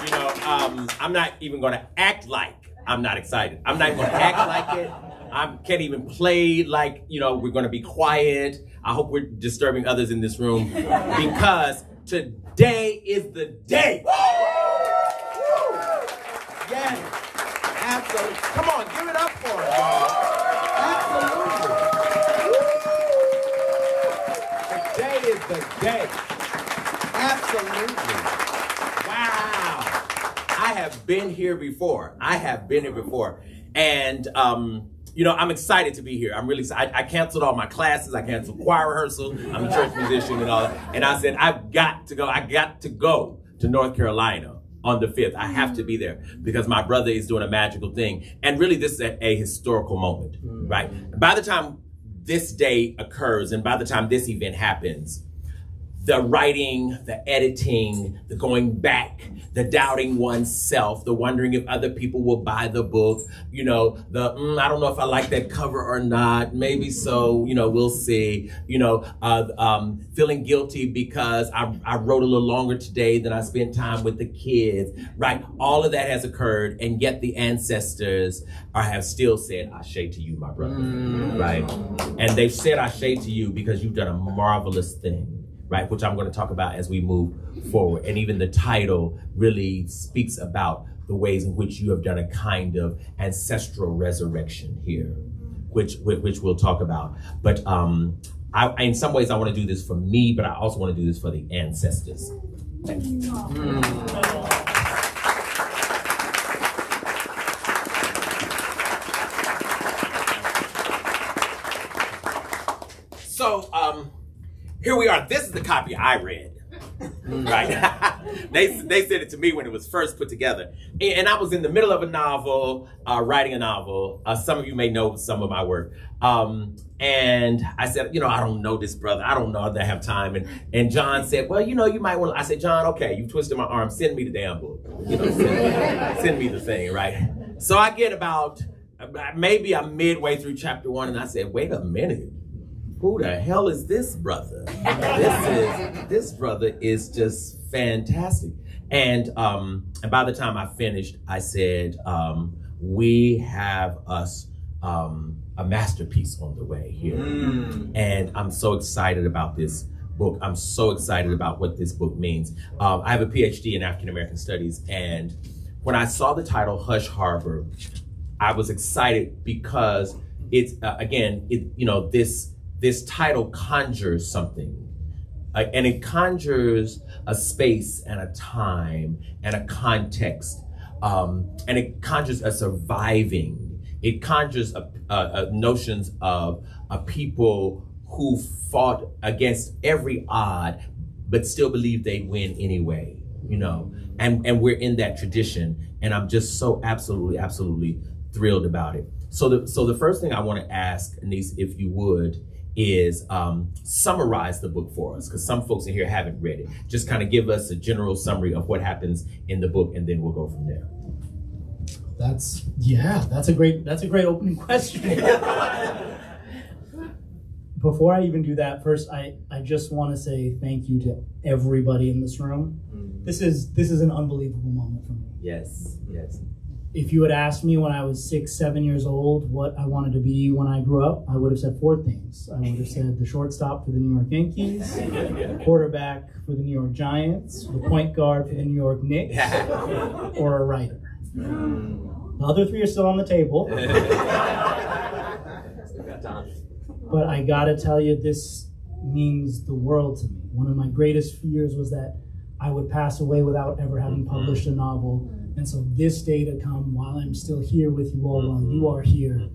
You know, I'm not even going to act like I'm not excited. I'm not even going to act like it. I can't even play like, you know, we're going to be quiet. I hope we're disturbing others in this room because today is the day. Yes, absolutely. Come on, give it up for it, y'all. Absolutely. Today is the day. Absolutely. Wow. I have been here before. And, you know, I'm excited to be here. I'm really excited. I canceled all my classes. I canceled choir rehearsal. I'm a church musician and all that. And I said, I've got to go. I got to go to North Carolina on the 5th. I have to be there because my brother is doing a magical thing. And really, this is a historical moment, right? By the time this day occurs and by the time this event happens, the writing, the editing, the going back, the doubting oneself, the wondering if other people will buy the book, you know, I don't know if I like that cover or not, maybe so, you know, we'll see, you know, feeling guilty because I wrote a little longer today than I spent time with the kids, right? All of that has occurred, and yet the ancestors have still said, Ashe to you, my brother, right? And they've said Ashe to you because you've done a marvelous thing. Right, which I'm going to talk about as we move forward. And even the title really speaks about the ways in which you have done a kind of ancestral resurrection here, which we'll talk about. But in some ways, I want to do this for me, but I also want to do this for the ancestors. Thank you. So, here we are. This is the copy I read, right? They said it to me when it was first put together. And I was in the middle of a novel, writing a novel. Some of you may know some of my work. And I said, you know, I don't know this brother. I don't know if I have time. And John said, well, you know, you might want to. I said, John, okay, you twisted my arm. Send me the damn book. You know, send me the thing, right? So I get about, maybe I'm midway through chapter 1, and I said, wait a minute. Who the hell is this brother? This brother is just fantastic. And by the time I finished, I said, we have us a masterpiece on the way here. And I'm so excited about this book. I'm so excited about what this book means. I have a PhD in African American Studies, and when I saw the title Hush Harbor, I was excited because it's you know, this title conjures something, and it conjures a space and a time and a context, and it conjures a surviving. It conjures notions of a people who fought against every odd, but still believed they'd win anyway, you know, and we're in that tradition, and I'm just so absolutely thrilled about it. So the first thing I want to ask, Anise, if you would, is summarize the book for us, because some folks in here haven't read it. Just kind of give us a general summary of what happens in the book, and then we'll go from there. That's a great opening question. Before I even do that, first I just want to say thank you to everybody in this room. This is an unbelievable moment for me. Yes. If you had asked me when I was 6, 7 years old what I wanted to be when I grew up, I would have said 4 things. I would have said the shortstop for the New York Yankees, the quarterback for the New York Giants, the point guard for the New York Knicks, or a writer. The other 3 are still on the table. But I gotta tell you, this means the world to me. One of my greatest fears was that I would pass away without ever having published a novel. And so this day to come, while I'm still here with you all, while you are here,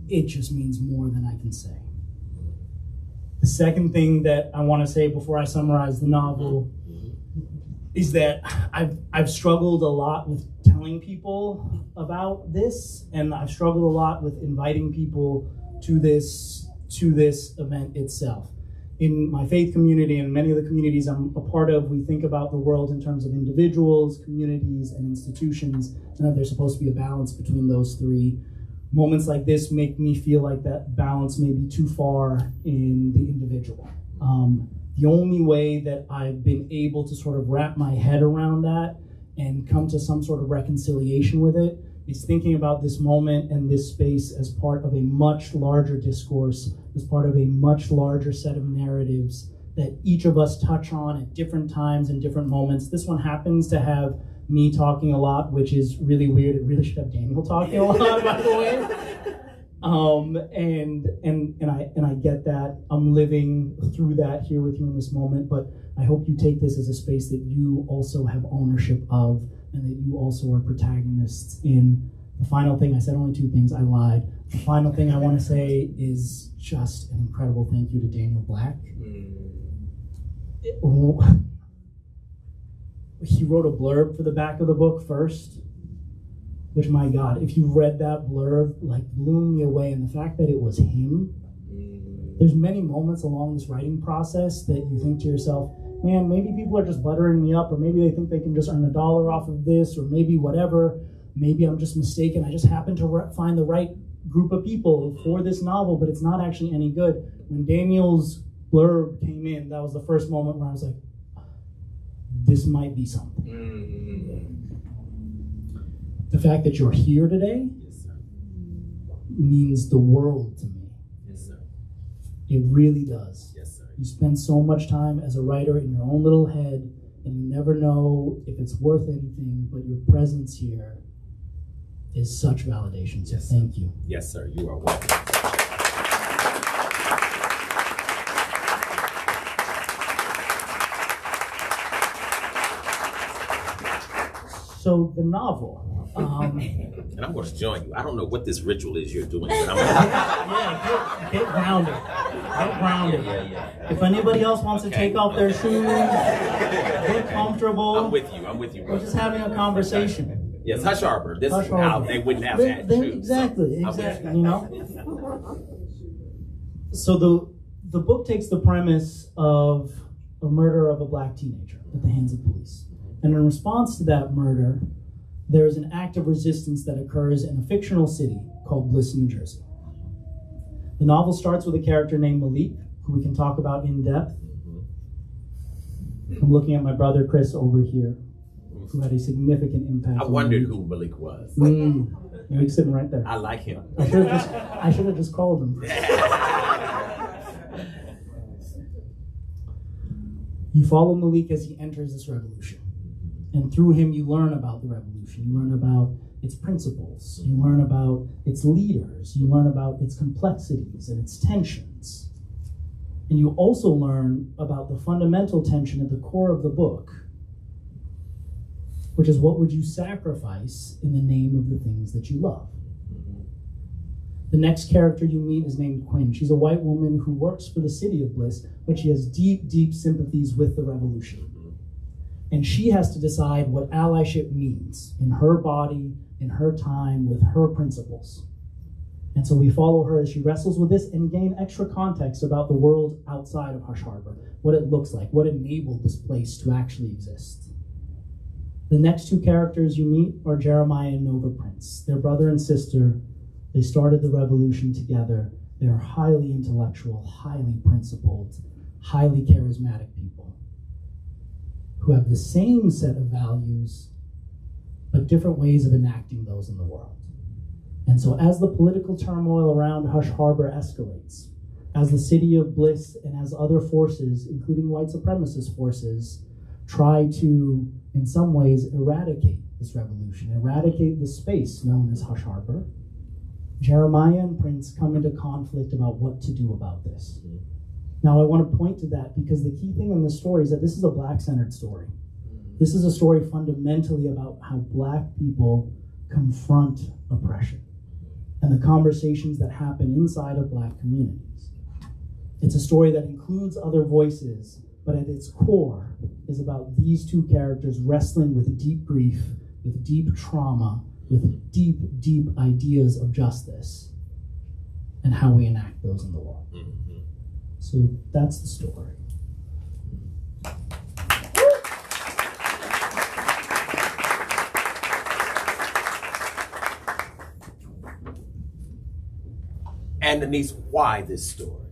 it just means more than I can say. The second thing that I want to say before I summarize the novel is that I've struggled a lot with telling people about this, and I've struggled a lot with inviting people to this event itself. In my faith community and many of the communities I'm a part of, we think about the world in terms of individuals, communities, and institutions, and that there's supposed to be a balance between those 3. Moments like this make me feel like that balance may be too far in the individual. The only way that I've been able to sort of wrap my head around that and come to some sort of reconciliation with it is thinking about this moment and this space as part of a much larger discourse, as part of a much larger set of narratives that each of us touch on at different times and different moments. This one happens to have me talking a lot, which is really weird. It really should have Daniel talking a lot, by the way. And I get that. I'm living through that here with you in this moment, but I hope you take this as a space that you also have ownership of and that you also are protagonists in. The final thing, I said only 2 things, I lied. The final thing I want to say is just an incredible thank you to Daniel Black. He wrote a blurb for the back of the book first, which, my God, if you read that blurb, like, blew me away. And the fact that it was him, there's many moments along this writing process that you think to yourself, man, maybe people are just buttering me up, or maybe they think they can just earn $1 off of this, or maybe whatever. Maybe I'm just mistaken. I just happened to find the right group of people for this novel, but it's not actually any good. When Daniel's blurb came in, that was the first moment where I was like, this might be something. The fact that you're here today means the world to me. Yes, sir. It really does. Yes, sir. You spend so much time as a writer in your own little head, and you never know if it's worth anything, but your presence here is such validation. So thank you. Yes, sir. You are welcome. So the novel. And I'm going to join you. I don't know what this ritual is you're doing, but I'm get grounded. Get grounded. Yeah. If anybody else wants to take off their shoes, get comfortable. I'm with you. We're just having a conversation. Yes, Hush Harbor. This Hush is how Harbor. they wouldn't have that. Exactly. You know. So the book takes the premise of a murder of a black teenager at the hands of police, and in response to that murder, there is an act of resistance that occurs in a fictional city called Bliss, New Jersey. The novel starts with a character named Malik, who we can talk about in depth. I'm looking at my brother Chris over here, who had a significant impact. I wondered who Malik was. Malik's sitting right there. I like him. I should have just called him. You follow Malik as he enters this revolution. And through him, you learn about the revolution. You learn about its principles. You learn about its leaders. You learn about its complexities and its tensions. And you also learn about the fundamental tension at the core of the book, which is, what would you sacrifice in the name of the things that you love? The next character you meet is named Quinn. She's a white woman who works for the city of Bliss, but she has deep, deep sympathies with the revolution. And she has to decide what allyship means in her body, in her time, with her principles. And so we follow her as she wrestles with this and gain extra context about the world outside of Hush Harbor, what it looks like, what enabled this place to actually exist. The next 2 characters you meet are Jeremiah and Nova Prince. They're brother and sister. They started the revolution together. They're highly intellectual, highly principled, highly charismatic people who have the same set of values, but different ways of enacting those in the world. And so as the political turmoil around Hush Harbor escalates, as the city of Bliss and as other forces, including white supremacist forces, try to, in some ways, eradicate this revolution, eradicate the space known as Hush Harbor, Jeremiah and Prince come into conflict about what to do about this. Now, I want to point to that because the key thing in this story is that this is a Black-centered story. This is a story fundamentally about how Black people confront oppression and the conversations that happen inside of Black communities. It's a story that includes other voices, but at its core is about these 2 characters wrestling with deep grief, with deep trauma, with deep, deep ideas of justice and how we enact those in the world. So that's the story. And Anise, why this story?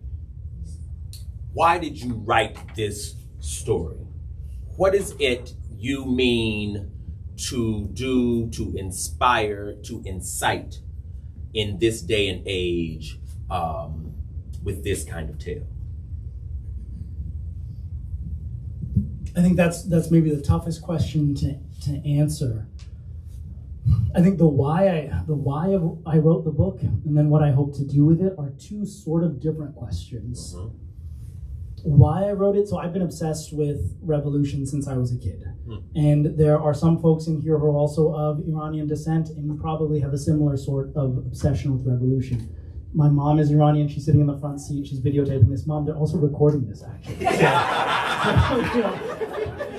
Why did you write this story? What is it you mean to do, to inspire, to incite in this day and age with this kind of tale? I think that's maybe the toughest question to answer. I think the why I wrote the book and then what I hope to do with it are two sort of different questions. Mm-hmm. Why I wrote it, so I've been obsessed with revolution since I was a kid. And there are some folks in here who are also of Iranian descent, and you probably have a similar sort of obsession with revolution. My mom is Iranian, she's sitting in the front seat, she's videotaping this. Mom, they're also recording this, actually.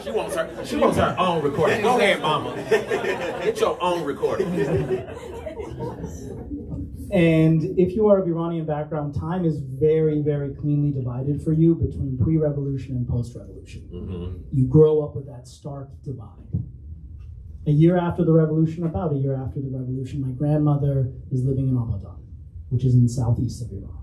She wants her own recording. Go ahead, mama. Get your own recording. And if you are of Iranian background, time is very, very cleanly divided for you between pre-revolution and post-revolution. Mm-hmm. You grow up with that stark divide. A year after the revolution, about a year after the revolution, my grandmother is living in Abadan, which is in the southeast of Iran.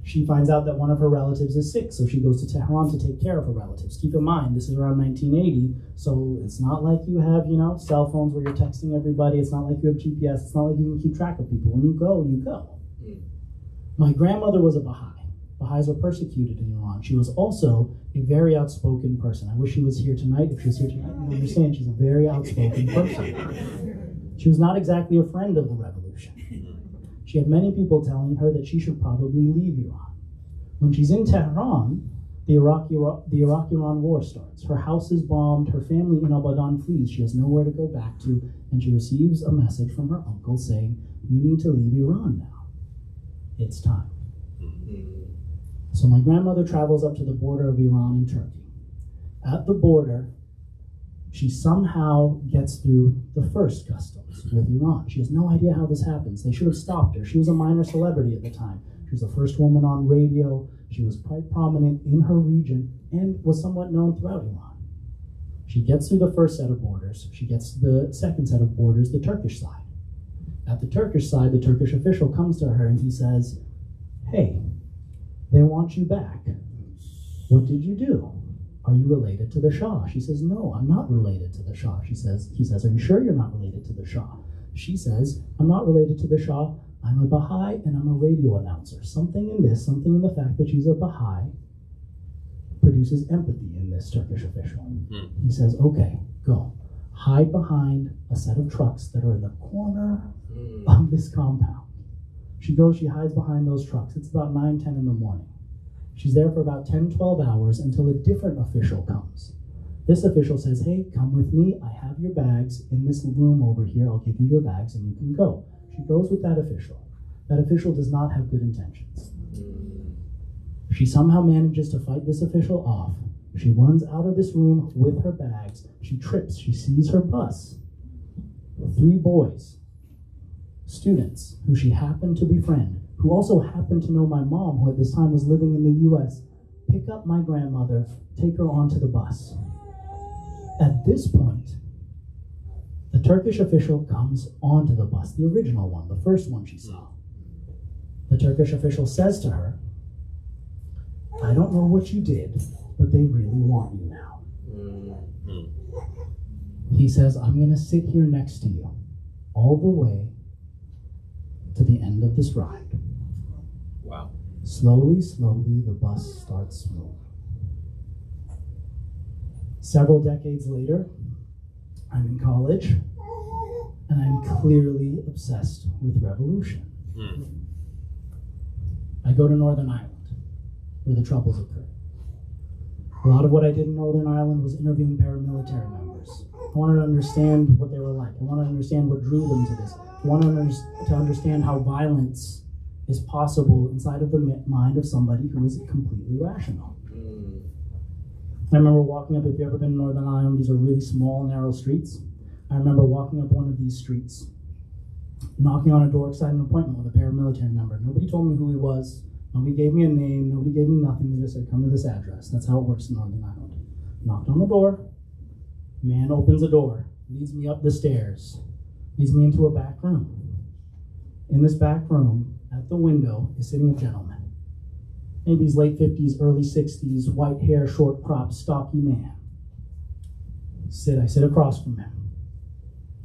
She finds out that one of her relatives is sick, so she goes to Tehran to take care of her relatives. Keep in mind, this is around 1980, so it's not like you have, cell phones where you're texting everybody. It's not like you have GPS. It's not like you can keep track of people. When you go, you go. My grandmother was a Baha'i. Baha'is were persecuted in Iran. She was also a very outspoken person. I wish she was here tonight. If she was here tonight, you understand she's a very outspoken person. She was not exactly a friend of the revolution. She had many people telling her that she should probably leave Iran. When she's in Tehran, the Iraq-Iran war starts. Her house is bombed, her family in Abadan flees. She has nowhere to go back to, and she receives a message from her uncle saying, "You need to leave Iran now. It's time." So my grandmother travels up to the border of Iran and Turkey. At the border, she somehow gets through the first customs with Iran. She has no idea how this happens. They should have stopped her. She was a minor celebrity at the time. She was the first woman on radio. She was quite prominent in her region and was somewhat known throughout Iran. She gets through the first set of borders. She gets to the second set of borders, the Turkish side. At the Turkish side, the Turkish official comes to her and he says, "Hey, they want you back. What did you do? Are you related to the Shah?" She says, "No, I'm not related to the Shah." He says, "Are you sure you're not related to the Shah?" She says, "I'm not related to the Shah. I'm a Baha'i and I'm a radio announcer." Something in the fact that she's a Baha'i produces empathy in this Turkish official. He says, "Okay, go. Hide behind a set of trucks that are in the corner of this compound." She goes, she hides behind those trucks. It's about 9, 10 in the morning. She's there for about 10, 12 hours until a different official comes. This official says, "Hey, come with me. I have your bags in this room over here. I'll give you your bags and you can go." She goes with that official. That official does not have good intentions. She somehow manages to fight this official off. She runs out of this room with her bags. She trips. She sees her bus. 3 boys, students, who she happened to befriend, who also happened to know my mom, who at this time was living in the US, pick up my grandmother, take her onto the bus. At this point, the Turkish official comes onto the bus, the original one, the first one she saw. The Turkish official says to her, "I don't know what you did, but they really want you now." He says, "I'm going to sit here next to you all the way to the end of this ride." Wow. Slowly, slowly, the bus starts moving. Several decades later, I'm in college, and I'm clearly obsessed with revolution. I go to Northern Ireland, where the Troubles occurred. A lot of what I did in Northern Ireland was interviewing paramilitary members. I wanted to understand what they were like. I wanted to understand what drew them to this. I wanted to understand how violence is possible inside of the mind of somebody who is completely rational. I remember walking up, if you've ever been to Northern Ireland, these are really small, narrow streets. I remember walking up one of these streets, knocking on a door, excited an appointment with a paramilitary member. Nobody told me who he was. Nobody gave me a name. Nobody gave me nothing. They just said, "Come to this address." That's how it works in Northern Ireland. Knocked on the door. Man opens the door, leads me up the stairs, leads me into a back room. In this back room, at the window, is sitting a gentleman. Maybe he's late 50s, early 60s, white hair, short cropped, stocky man. I sit across from him.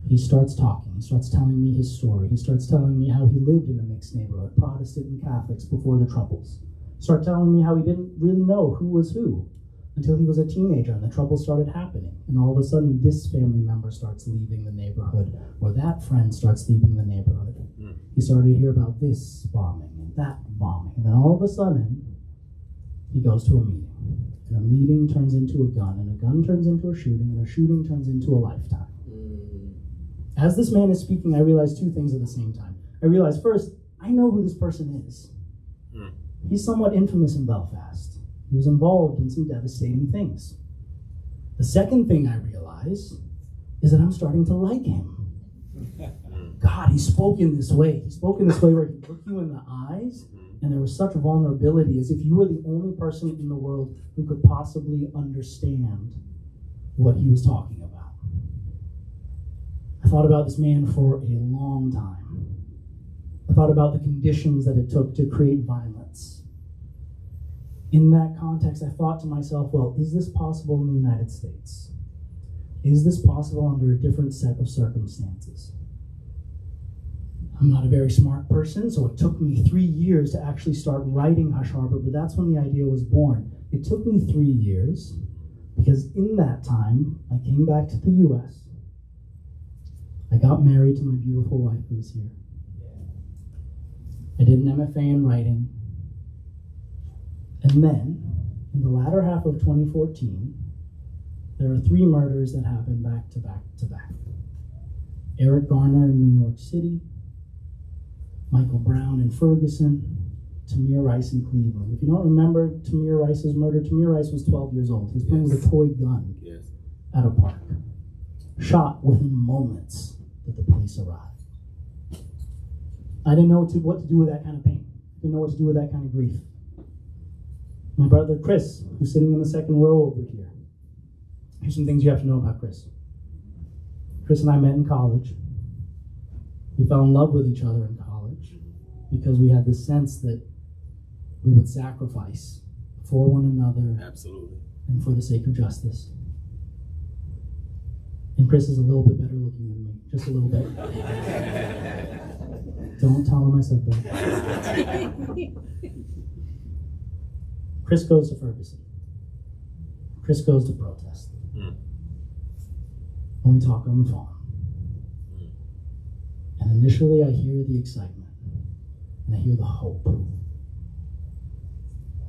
He starts talking. He starts telling me his story. He starts telling me how he lived in a mixed neighborhood, Protestant and Catholics, before the Troubles. Start telling me how he didn't really know who was who until he was a teenager and the Troubles started happening. And all of a sudden, this family member starts leaving the neighborhood, or that friend starts leaving the neighborhood. He started to hear about this bombing and that bombing. And then all of a sudden, he goes to a meeting. And a meeting turns into a gun, and a gun turns into a shooting, and a shooting turns into a lifetime. As this man is speaking, I realize two things at the same time. I realize, first, I know who this person is. He's somewhat infamous in Belfast. He was involved in some devastating things. The second thing I realize is that I'm starting to like him. God, he spoke in this way. He spoke in this way where he looked you in the eyes, and there was such vulnerability, as if you were the only person in the world who could possibly understand what he was talking about. I thought about this man for a long time. I thought about the conditions that it took to create violence. In that context, I thought to myself, well, is this possible in the United States? Is this possible under a different set of circumstances? I'm not a very smart person, so it took me 3 years to actually start writing Hush Harbor, but that's when the idea was born. It took me 3 years because in that time, I came back to the U.S. I got married to my beautiful wife who was here. I did an MFA in writing. And then, in the latter half of 2014, there are 3 murders that happened back to back to back. Eric Garner in New York City, Michael Brown in Ferguson, Tamir Rice in Cleveland. If you don't remember Tamir Rice's murder, Tamir Rice was 12 years old. He was playing with a toy gun at a park. Shot within moments that the police arrived. I didn't know what to do with that kind of pain. I didn't know what to do with that kind of grief. My brother Chris, who's sitting in the second row over here. Here's some things you have to know about Chris. Chris and I met in college. We fell in love with each other in college because we had this sense that we would sacrifice for one another. Absolutely. And for the sake of justice. And Chris is a little bit better looking than me, just a little bit. Don't tell him I said that. Chris goes to Ferguson. Chris goes to protest. And we talk on the phone. And initially I hear the excitement. And I hear the hope.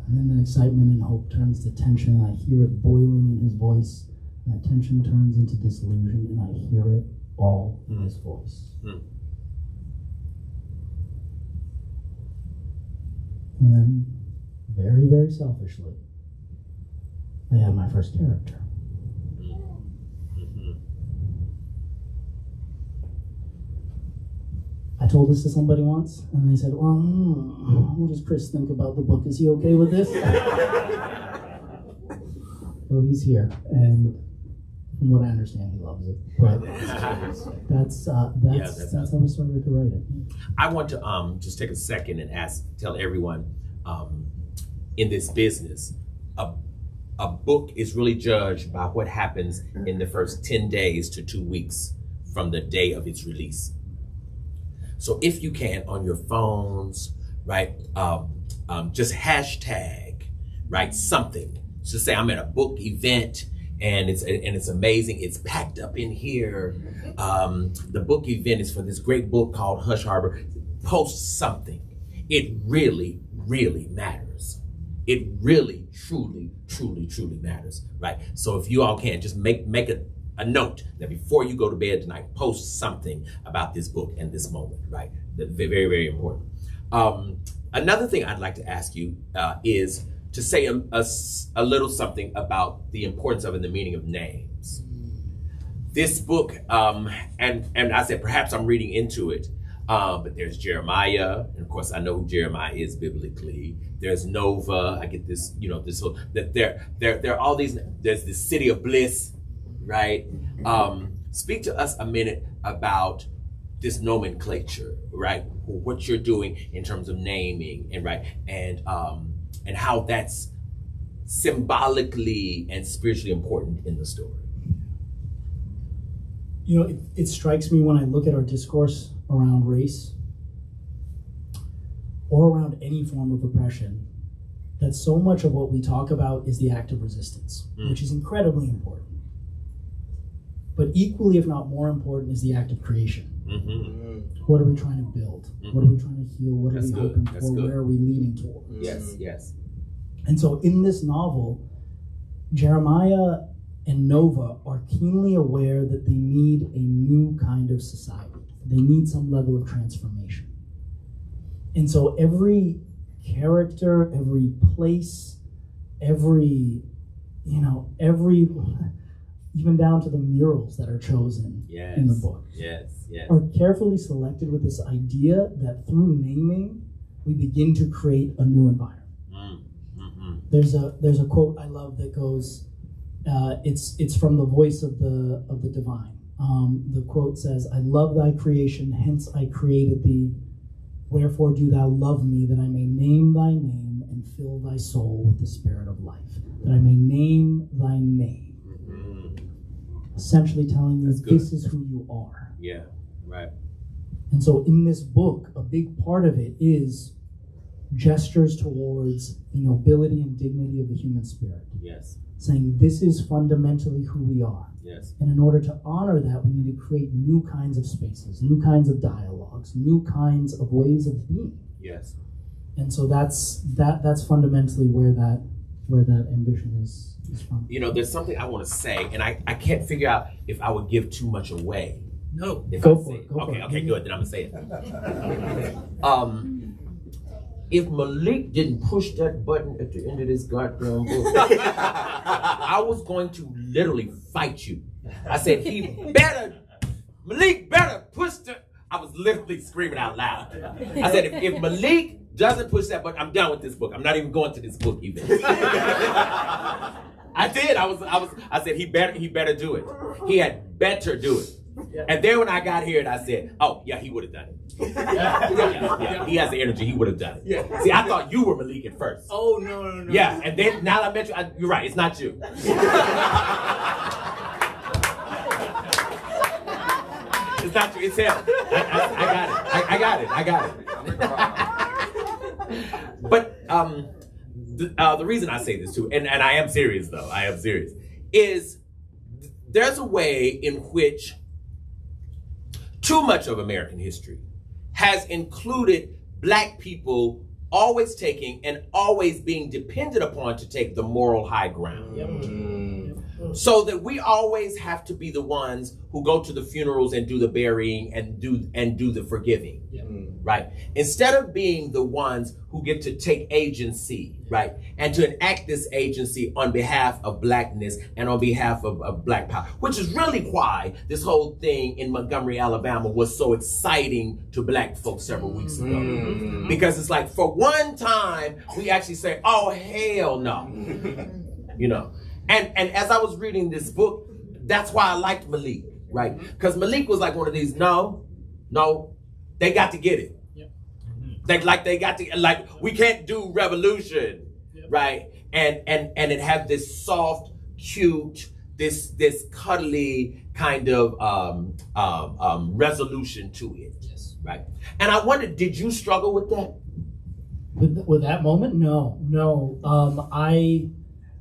And then that excitement and hope turns to tension, and I hear it boiling in his voice. And that tension turns into disillusion, and I hear it all in his voice. And then, very, very selfishly, I had my first character. I told this to somebody once, and they said, well, what does Chris think about the book? Is he okay with this? Well, he's here, and from what I understand, he loves it. But that's how we started to write it. I want to just take a second and tell everyone in this business, a book is really judged by what happens in the first 10 days to 2 weeks from the day of its release. So if you can, on your phones, right, just hashtag, right, something. Just say, I'm at a book event, and it's amazing. It's packed up in here. The book event is for this great book called Hush Harbor. Post something. It really, really matters. It really, truly, truly, truly matters, right? So if you all can, just make a note that before you go to bed tonight, post something about this book and this moment, right? Very, very important. Another thing I'd like to ask you is to say a little something about the importance of and the meaning of names. This book, and I said perhaps I'm reading into it, but there's Jeremiah, and of course I know who Jeremiah is biblically. There's Nova. I get this, this whole that there are all these. There's the city of bliss, right? Speak to us a minute about this nomenclature, right? What you're doing in terms of naming, and how that's symbolically and spiritually important in the story. You know, it strikes me when I look at our discourse around race or around any form of oppression, that so much of what we talk about is the act of resistance, which is incredibly important. But equally, if not more important, is the act of creation. What are we trying to build? What are we trying to heal? What are we hoping for? Where are we leaning toward? Yes. And so in this novel, Jeremiah and Nova are keenly aware that they need a new kind of society. They need some level of transformation. And so every character, every place, every, even down to the murals that are chosen in the book, are carefully selected with this idea that through naming, we begin to create a new environment. There's a quote I love that goes, it's from the voice of the divine. The quote says, "I love thy creation, hence I created thee. Wherefore do thou love me, that I may name thy name and fill thy soul with the spirit of life." That I may name thy name. Essentially telling you this is who you are. Yeah, right. And so in this book, a big part of it is gestures towards the nobility and dignity of the human spirit. Yes. Saying this is fundamentally who we are. Yes. And in order to honor that, we need to create new kinds of spaces, new kinds of dialogues, new kinds of ways of being. Yes. And so that's fundamentally where that ambition is from. You know, there's something I want to say, and I can't figure out if I would give too much away. No. Go for it. Okay, good. Then I'm gonna say it. If Malik didn't push that button at the end of this goddamn book, I was going to literally fight you. I said, Malik better push the, I was literally screaming out loud. I said, if Malik doesn't push that button, I'm done with this book. I'm not even going to this book even. I did. I said, he better do it. He had better do it. And then when I got here and I said, oh, yeah, he would have done it. Yeah, he has the energy, he would have done it. Yeah. See, I thought you were Malik at first. Oh, no. Yeah, and then now that I met you, you're right, it's not you. It's not you, it's him. I got it. But the reason I say this too, and I am serious though, is there's a way in which too much of American history has included Black people always taking and always being depended upon to take the moral high ground. So that we always have to be the ones who go to the funerals and do the burying and do the forgiving, right? Instead of being the ones who get to take agency, right? And to enact this agency on behalf of Blackness and on behalf of Black power, which is really why this whole thing in Montgomery, Alabama was so exciting to Black folks several weeks ago. Because it's like, for one time, we actually say, oh, hell no, you know? And as I was reading this book, that's why I liked Malik, right? Because Malik was like one of these, no, they got to get it. They got to, we can't do revolution, right? And it had this soft, cute, this cuddly kind of resolution to it, right? And I wondered, did you struggle with that? With that moment? No.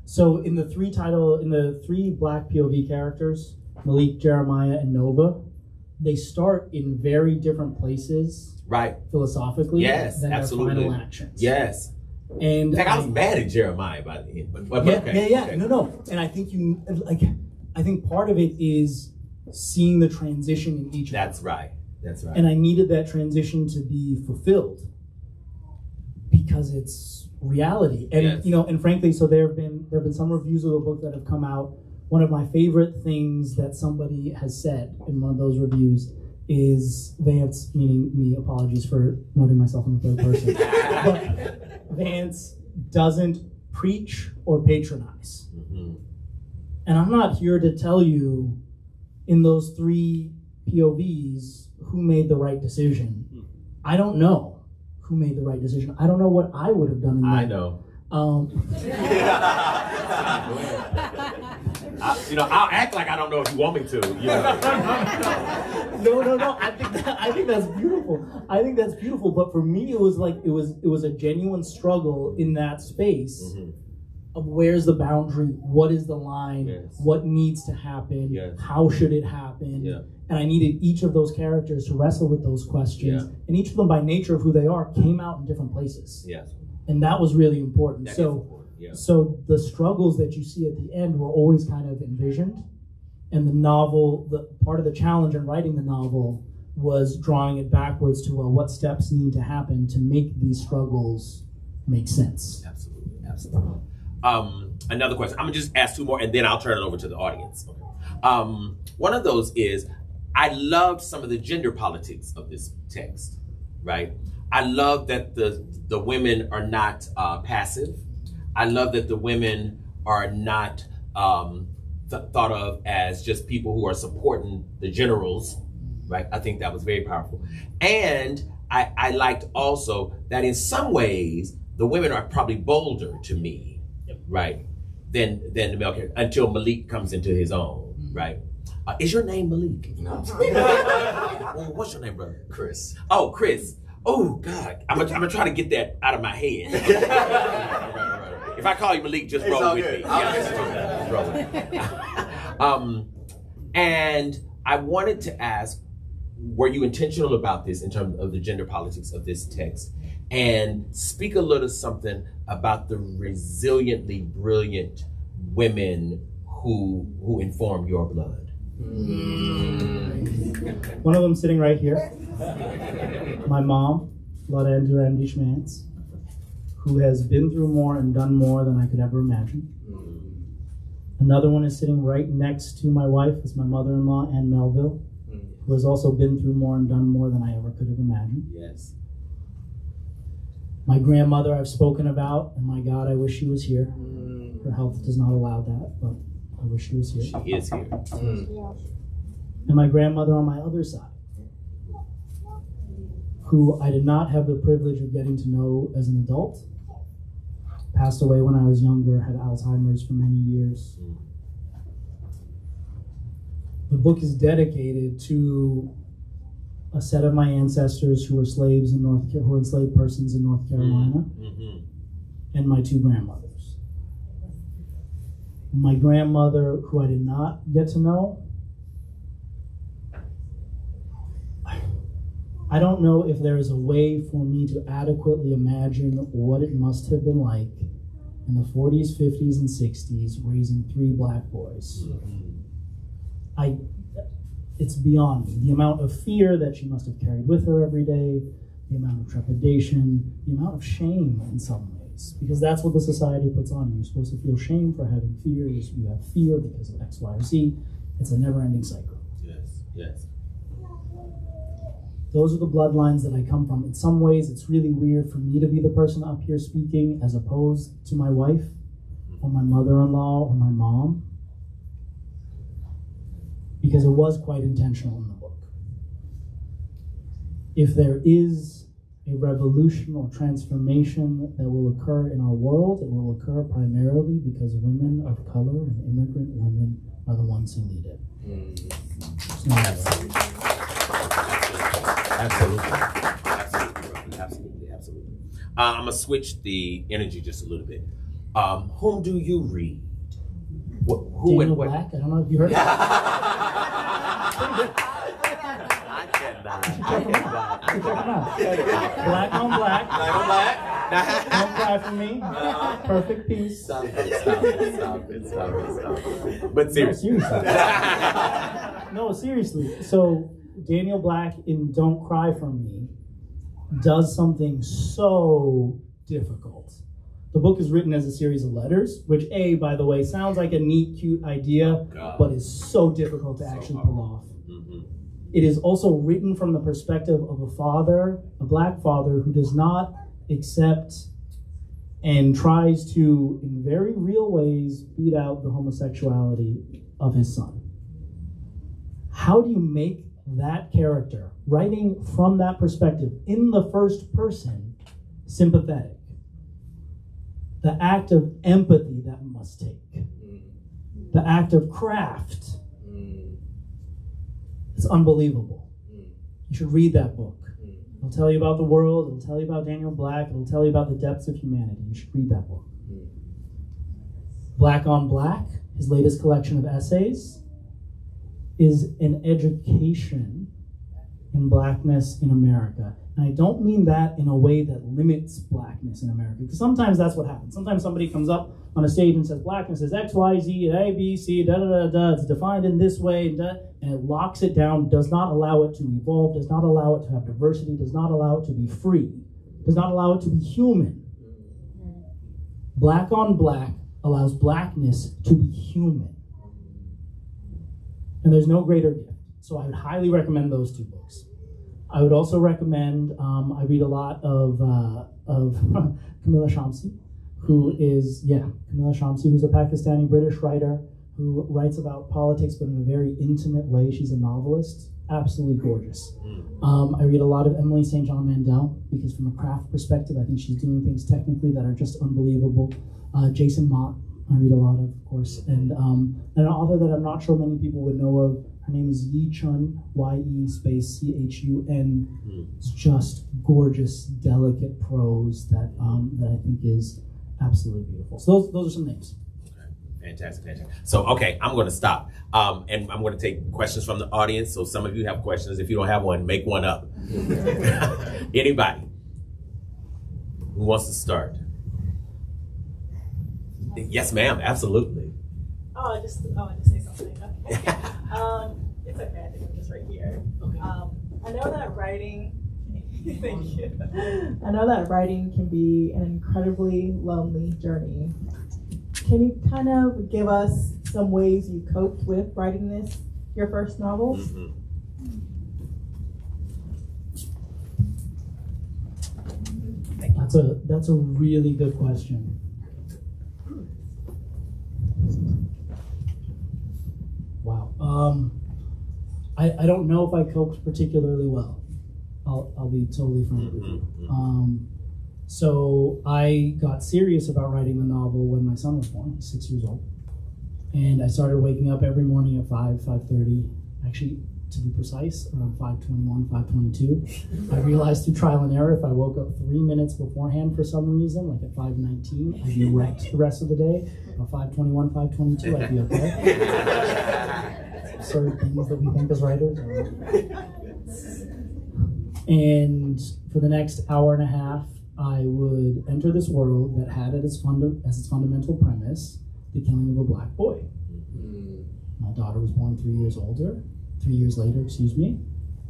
So in the three Black POV characters, Malik, Jeremiah, and Nova, they start in very different places, right? Philosophically, than absolutely. Their final actions. Yes. And in fact, I was mad at Jeremiah by the end. But okay. No. And I think part of it is seeing the transition in each. That's right. And I needed that transition to be fulfilled because it's reality. And and frankly, so there have been some reviews of the book that have come out. One of my favorite things that somebody has said in one of those reviews is Vance, meaning me, apologies for noting myself in the third person, but Vance doesn't preach or patronize. And I'm not here to tell you in those three POVs who made the right decision. I don't know who made the right decision. I don't know what I would have done in that. I know. I'll act like I don't know if you want me to. No. I think that's beautiful. But for me, it was a genuine struggle in that space. Mm-hmm. Of where's the boundary? What is the line? Yes. What needs to happen? Yes. How should it happen? Yeah. And I needed each of those characters to wrestle with those questions. Yeah. And each of them, by nature of who they are, came out in different places. Yes. And that was really important. So the struggles that you see at the end were always kind of envisioned. And the novel, the part of the challenge in writing the novel was drawing it backwards to, well, what steps need to happen to make these struggles make sense? Absolutely. Another question. I'm gonna just ask 2 more and then I'll turn it over to the audience. One of those is, I loved some of the gender politics of this text, right? I love that the women are not passive. I love that the women are not thought of as just people who are supporting the generals, right? I think that was very powerful. And I liked also that in some ways, the women are probably bolder to me, right, than the male character, until Malik comes into his own, right? Is your name Malik? No. Well, what's your name, brother? Chris. Oh, Chris. Oh, God. I'm gonna try to get that out of my head. Right. If I call you Malik, just roll with me. Just roll with me. And I wanted to ask, were you intentional about this in terms of the gender politics of this text? And speak a little something about the resiliently brilliant women who inform your blood. One of them sitting right here. My mom, Anise Vance, who has been through more and done more than I could ever imagine. Another one is sitting right next to my wife, is my mother-in-law, Anne Melville, who has also been through more and done more than I ever could have imagined. Yes. My grandmother I've spoken about, and my God, I wish she was here. Her health does not allow that, but I wish she was here. She is here. And my grandmother on my other side, who I did not have the privilege of getting to know as an adult, passed away when I was younger, had Alzheimer's for many years. The book is dedicated to a set of my ancestors who were slaves in who were enslaved persons in North Carolina, and my 2 grandmothers. My grandmother, who I did not get to know, I don't know if there is a way for me to adequately imagine what it must have been like in the 40s, 50s, and 60s raising 3 black boys. It's beyond me. The amount of fear that she must have carried with her every day, the amount of trepidation, the amount of shame in some ways, because that's what the society puts on you. You're supposed to feel shame for having fears. You have fear because of X, Y, or Z. It's a never-ending cycle. Yes. Those are the bloodlines that I come from. In some ways, it's really weird for me to be the person up here speaking as opposed to my wife or my mother-in-law or my mom, because it was quite intentional in the book. If there is a revolution or transformation that will occur in our world, it will occur primarily because women of color and immigrant women are the ones who lead it. Absolutely. I'm gonna switch the energy just a little bit. Whom do you read? Who Daniel and what? Black? I don't know if you heard of I cannot. Black on black. Don't cry for me. Perfect peace. Stop it. But seriously. No, seriously. So Daniel Black in Don't Cry for Me does something so difficult. The book is written as a series of letters, which, by the way, sounds like a neat, cute idea, but is so difficult to actually pull off. It is also written from the perspective of a father, a black father, who does not accept and tries to, in very real ways, beat out the homosexuality of his son. How do you make that character, writing from that perspective, in the first person, sympathetic? The act of empathy that must take. The act of craft. It's unbelievable. You should read that book. It'll tell you about the world. It'll tell you about Daniel Black. It'll tell you about the depths of humanity. You should read that book. Black on Black, his latest collection of essays, is an education in blackness in America. And I don't mean that in a way that limits blackness in America, because sometimes that's what happens. Sometimes somebody comes up on a stage and says blackness is X, Y, Z, A, B, C, da, da, da, da, it's defined in this way, and it locks it down, does not allow it to evolve, does not allow it to have diversity, does not allow it to be free, does not allow it to be human. Black on Black allows blackness to be human. And there's no greater gift. So I would highly recommend those two books. I would also recommend, I read a lot of Camilla Shamsi, Camilla Shamsi, who's a Pakistani British writer who writes about politics, but in a very intimate way. She's a novelist, absolutely gorgeous. I read a lot of Emily St. John Mandel, because from a craft perspective, I think she's doing things technically that are just unbelievable. Jason Mott, I read a lot of course, and an author that I'm not sure many people would know of. Her name is Yi Chun, Y-E space C-H-U-N. It's just gorgeous, delicate prose that I think is absolutely beautiful. So those are some names. Okay. Fantastic. So, okay, I'm going to stop. And I'm going to take questions from the audience. So some of you have questions. If you don't have one, make one up. Anybody who wants to start? Yes, ma'am, absolutely. I wanted to say something. Okay. It's okay, I think I'm just right here. Okay. I know that writing, thank you. I know that writing can be an incredibly lonely journey. Can you kind of give us some ways you coped with writing your first novel? That's a really good question. Wow. I don't know if I coped particularly well. I'll be totally frank with you. So I got serious about writing the novel when my son was born, 6 years old. And I started waking up every morning at 5:30. Actually, to be precise, around 5:21, 5:22. I realized through trial and error, if I woke up 3 minutes beforehand for some reason, like at 5:19, I'd be wrecked the rest of the day. At 5:21, 5:22, I'd be okay. Absurd things that we think as writers. And for the next hour and a half, I would enter this world that had as its fundamental premise the killing of a black boy. My daughter was born 3 years later,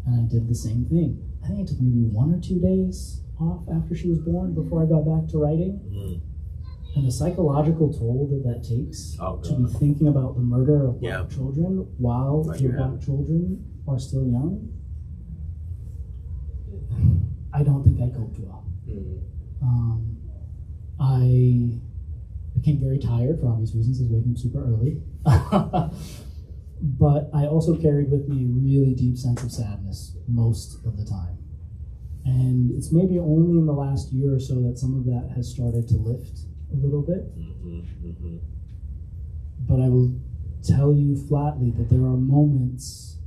and I did the same thing. I think it took maybe 1 or 2 days off after she was born before I got back to writing. And the psychological toll that takes to be thinking about the murder of black children while your black children are still young, I don't think I coped well. I became very tired for obvious reasons. I was waking up super early. But I also carried with me a really deep sense of sadness most of the time. And it's maybe only in the last year or so that some of that has started to lift a little bit. But I will tell you flatly that there are moments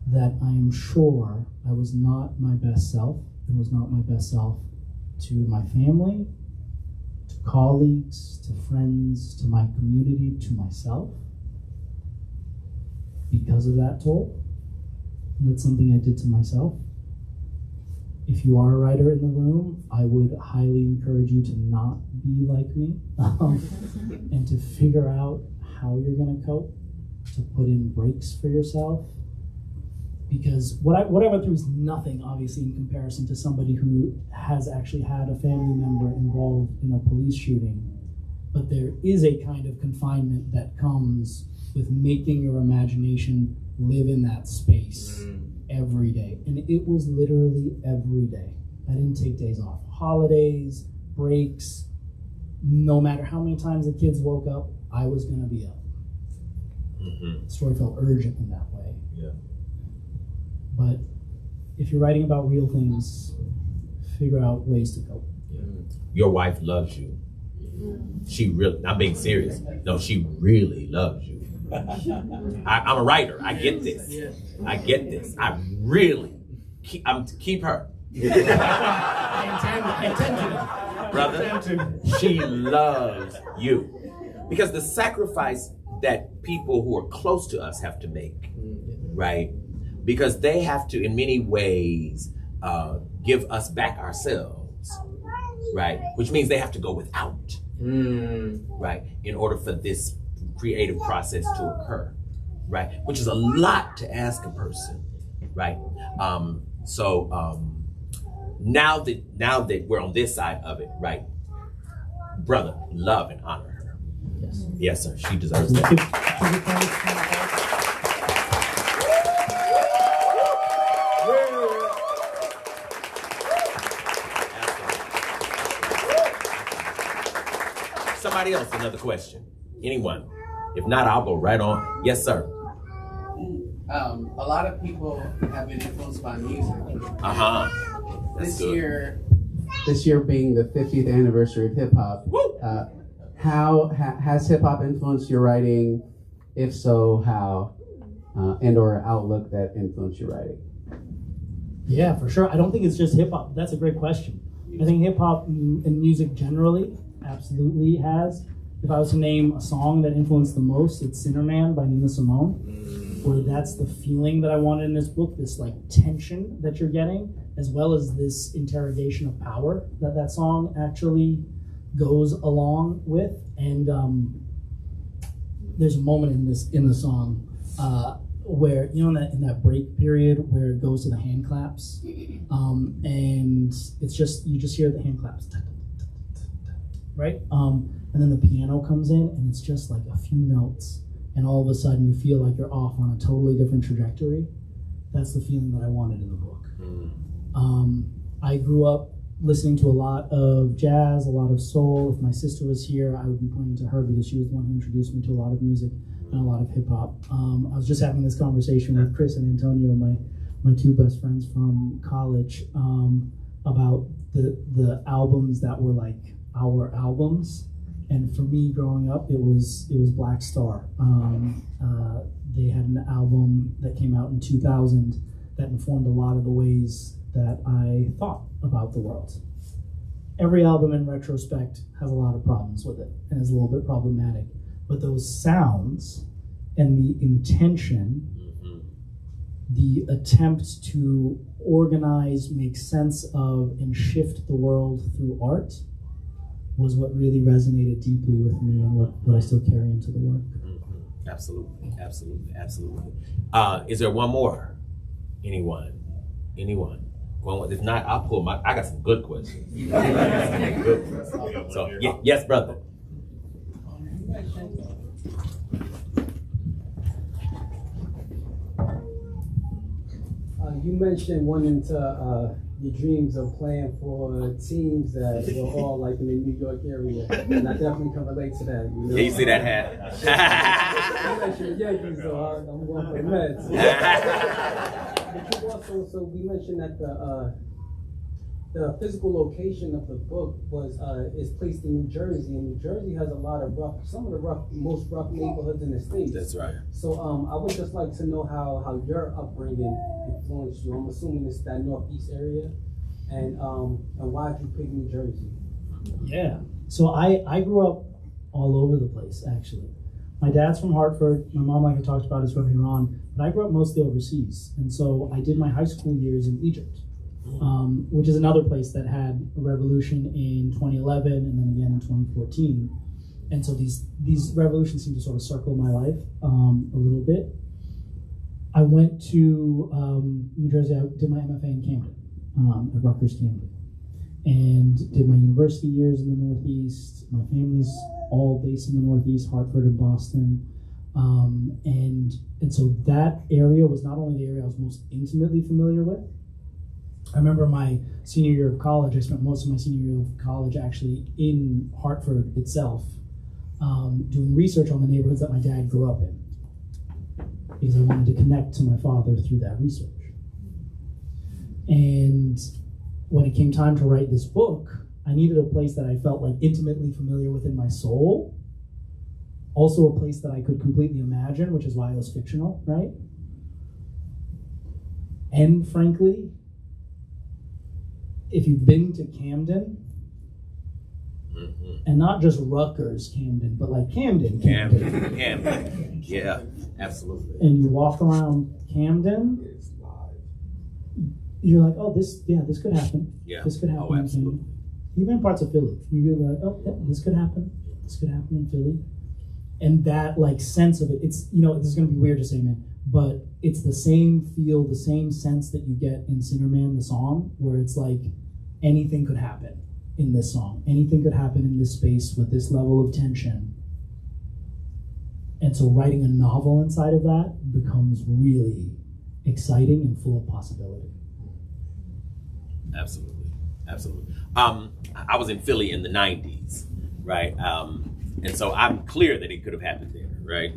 that I am sure I was not my best self. It was not my best self to my family, to colleagues, to friends, to my community, to myself, because of that toll. And that's something I did to myself. If you are a writer in the room, I would highly encourage you to not be like me and to figure out how you're going to cope, to put in breaks for yourself. Because what I went through is nothing, obviously, in comparison to somebody who has actually had a family member involved in a police shooting. But there is a kind of confinement that comes with making your imagination live in that space every day. And it was literally every day. I didn't take days off. Holidays, breaks, no matter how many times the kids woke up, I was going to be up. The story felt urgent in that way. Yeah. But if you're writing about real things, figure out ways to cope. Your wife loves you. She really, I'm being serious. No, she really loves you. I'm a writer. I get this. I get this. I really keep her. Brother, she loves you. Because the sacrifice that people who are close to us have to make, right? Because they have to, in many ways, give us back ourselves, right? Which means they have to go without, right? In order for this creative process to occur, right? Which is a lot to ask a person, right? Now that we're on this side of it, right? Brother, love and honor her. Yes, sir. She deserves that. Somebody else, another question. Anyone? If not, I'll go right on. Yes, sir. A lot of people have been influenced by music. This year being the 50th anniversary of hip hop, how has hip hop influenced your writing? If so, how? And or outlook that influenced your writing? Yeah, for sure. I don't think it's just hip hop. That's a great question. I think hip hop and music generally absolutely has. If I was to name a song that influenced the most, it's Sinner Man by Nina Simone. Where that's the feeling that I wanted in this book, this like tension that you're getting, as well as this interrogation of power that song actually goes along with. And there's a moment in the song where, you know, in that break period where it goes to the hand claps, and it's just, you just hear the hand claps, right? And then the piano comes in and it's just like a few notes. And all of a sudden you feel like you're off on a totally different trajectory. That's the feeling that I wanted in the book. I grew up listening to a lot of jazz, a lot of soul. If my sister was here, I would be pointing to her because she was the one who introduced me to a lot of music and a lot of hip hop. I was just having this conversation with Chris and Antonio, my two best friends from college, about the albums that were like our albums. And for me, growing up, it was Black Star. They had an album that came out in 2000 that informed a lot of the ways that I thought about the world. Every album, in retrospect, has a lot of problems with it and is a little bit problematic. But those sounds and the intention, the attempt to organize, make sense of, and shift the world through art was what really resonated deeply with me and what I still carry into the work. Absolutely. Is there one more? Anyone? If not, I'll pull I got some good questions. So, yes, brother. You mentioned wanting to your dreams of playing for teams that were all like in the New York area, and I definitely can relate to that. You know? Yeah, you see that hat? You mentioned the Yankees, so I'm going for the Mets. But you also, so we mentioned that the physical location of the book is placed in New Jersey, and New Jersey has a lot of some of the most rough neighborhoods in the state. That's right. So I would just like to know how your upbringing influenced you. I'm assuming it's that northeast area, and why did you pick New Jersey? Yeah. So I grew up all over the place, actually. My dad's from Hartford. My mom, like I talked about, is from Iran. But I grew up mostly overseas, and so I did my high school years in Egypt. Which is another place that had a revolution in 2011 and then again in 2014. And so these revolutions seem to sort of circle my life a little bit. I went to New Jersey. I did my MFA in Camden, at Rutgers Camden, and did my university years in the Northeast. My family's all based in the Northeast, Hartford and Boston. And so that area was not only the area I was most intimately familiar with. I remember my senior year of college, I spent most of my senior year of college actually in Hartford itself, doing research on the neighborhoods that my dad grew up in, because I wanted to connect to my father through that research. And when it came time to write this book, I needed a place that I felt like intimately familiar with in my soul, also a place that I could completely imagine, which is why it was fictional, right? And frankly, if you've been to Camden, and not just Rutgers Camden, but like Camden. Yeah, absolutely. And you walk around Camden, you're like, oh, this could happen. Yeah. This could happen. Oh, absolutely. Even in parts of Philly, you're like, oh, yeah, this could happen. This could happen in Philly. And that like sense of it, it's, this is going to be weird to say, man, but it's the same feel, the same sense that you get in Sinnerman, the song, where it's like anything could happen in this song. Anything could happen in this space with this level of tension. And so writing a novel inside of that becomes really exciting and full of possibility. Absolutely. I was in Philly in the 90s, right? And so I'm clear that it could have happened there, right?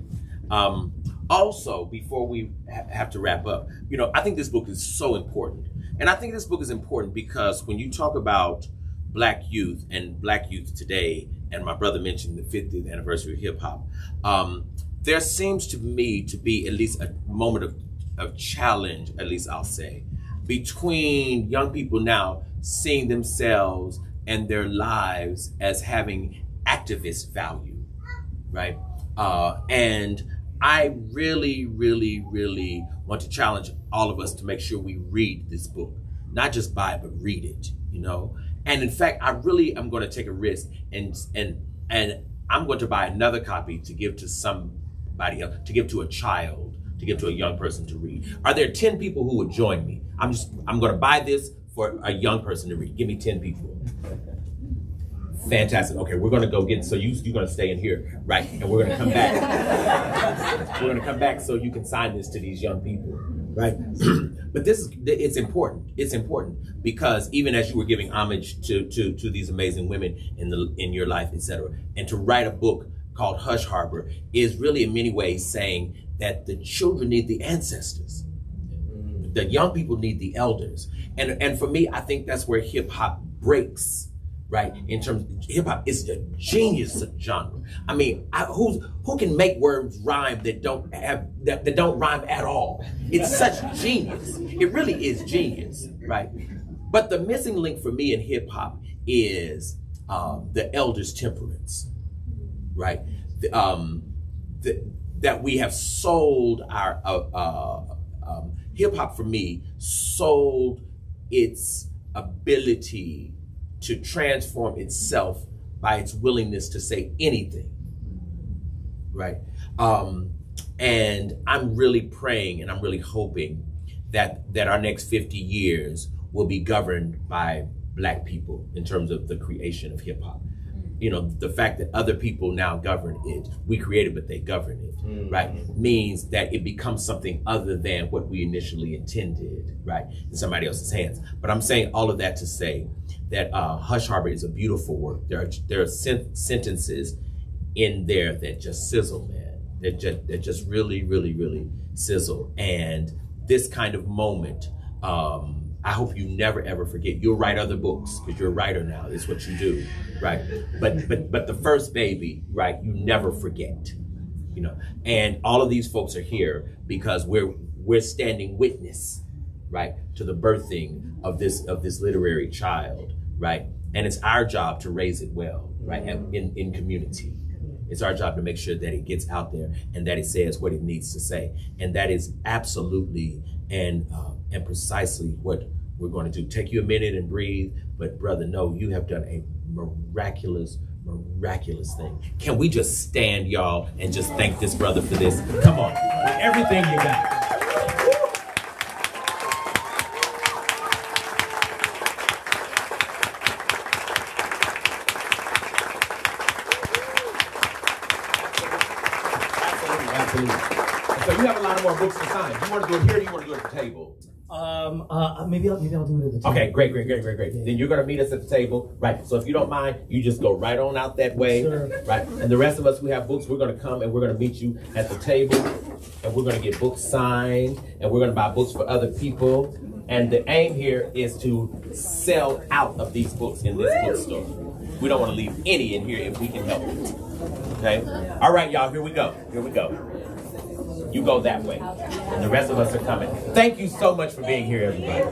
Also, before we have to wrap up, I think this book is so important. And I think this book is important because when you talk about Black youth and Black youth today, and my brother mentioned the 50th anniversary of hip hop, there seems to me to be at least a moment of challenge, at least I'll say, between young people now seeing themselves and their lives as having activist value, right? And I really, really, really want to challenge all of us to make sure we read this book, not just buy it, but read it, And in fact, I really am going to take a risk and I'm going to buy another copy to give to somebody else, to give to a child, to give to a young person to read. Are there 10 people who would join me? I'm going to buy this for a young person to read. Give me 10 people. Fantastic. Okay, we're going to go get, so you're going to stay in here, right? And we're going to come back. We're going to come back so you can sign this to these young people, right? But it's important. It's important because even as you were giving homage to these amazing women in your life, etc., and to write a book called Hush Harbor is really in many ways saying that the children need the ancestors. The young people need the elders. And for me, I think that's where hip hop breaks, right? In terms of hip hop is a genius genre. I mean, who can make words rhyme that don't rhyme at all? It's such genius. It really is genius, right? But the missing link for me in hip hop is the elders' temperance, right? That we have sold our hip hop for me sold its ability to transform itself by its willingness to say anything, right? And I'm really praying and I'm really hoping that our next 50 years will be governed by Black people in terms of the creation of hip hop. The fact that other people now govern it, we created, but they govern it, right? Means that it becomes something other than what we initially intended, right? In somebody else's hands. But I'm saying all of that to say that Hush Harbor is a beautiful work. There are sentences in there that just sizzle, man. That just really, really, really sizzle. And this kind of moment, I hope you never ever forget. You'll write other books because you're a writer now. It's what you do, right? But the first baby, right? You never forget, And all of these folks are here because we're standing witness, right, to the birthing of this literary child, right? And it's our job to raise it well, right? In community. It's our job to make sure that it gets out there and that it says what it needs to say. And that is absolutely and precisely what we're going to do. Take you a minute and breathe, but brother, no, you have done a miraculous thing. Can we just stand, y'all, and just thank this brother for this? Come on, with everything you got. So you have a lot more books to sign. Do you want to do it here or do you want to do it at the table? Maybe I'll do it at the table. Okay, great. Yeah. Then you're going to meet us at the table, right? So if you don't mind, you just go right on out that way, sure. Right? And the rest of us who have books, we're going to come and we're going to meet you at the table, and we're going to get books signed, and we're going to buy books for other people. And the aim here is to sell out of these books in this bookstore. We don't want to leave any in here if we can help it. Okay? All right, y'all, here we go. Here we go. You go that way. And the rest of us are coming. Thank you so much for being here, everybody.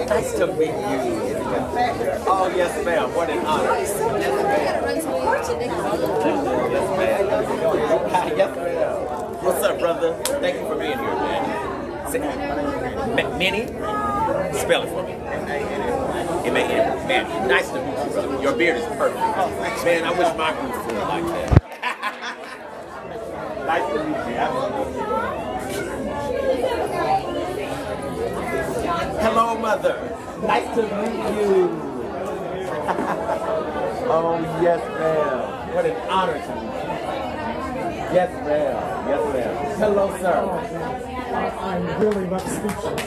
Nice to meet you. Oh, yes, ma'am. What an honor. Yes, ma'am. Yes, ma'am. What's up, brother? Thank you for being here, man. Minnie? Spell it for me. M-A-N. Man, nice to meet you, brother. Your beard is perfect. Man, I wish my group was like that. Nice to meet you. Absolutely. Hello, mother. Nice to meet you. Oh, yes, ma'am. What an honor to meet you. Yes, ma'am. Yes, ma'am. Hello, sir. I'm really much speechless.